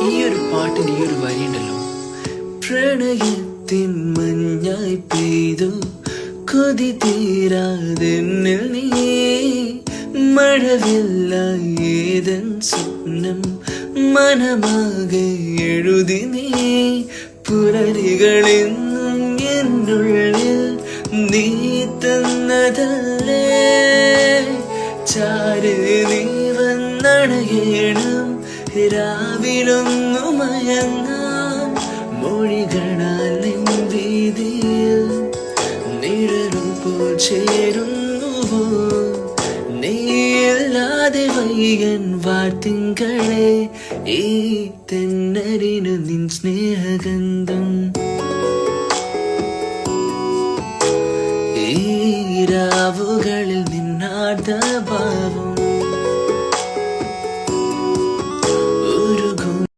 ഈ ഒരു പാട്ടിന് ഈ ഒരു വരിയുണ്ടല്ലോ, പ്രണയത്തിൻ മഞ്ഞായി പെയ്തു കൊതി തീരാതെന്നിൽ നീ, മഴവില്ല ഏതൻ സ്വപ്നം മനമാകെ എഴുതി നീ, പുലരികളെന്നും എന്നുള്ളിൽ നീ തന്നതല്ലേ, ചാര് നീ വന്നണയണം രാവിലൊന്നു മയങ്ങാൻ, മൊഴികളാൽ വീതിയിൽ നിഴലുപോൽ ചേരുന്നുവോ, നീയില്ലാതെ വയ്യൻ വാർത്തിങ്കളെ, ഈ തെന്നലിനു നിൻ സ്നേഹഗന്ധം.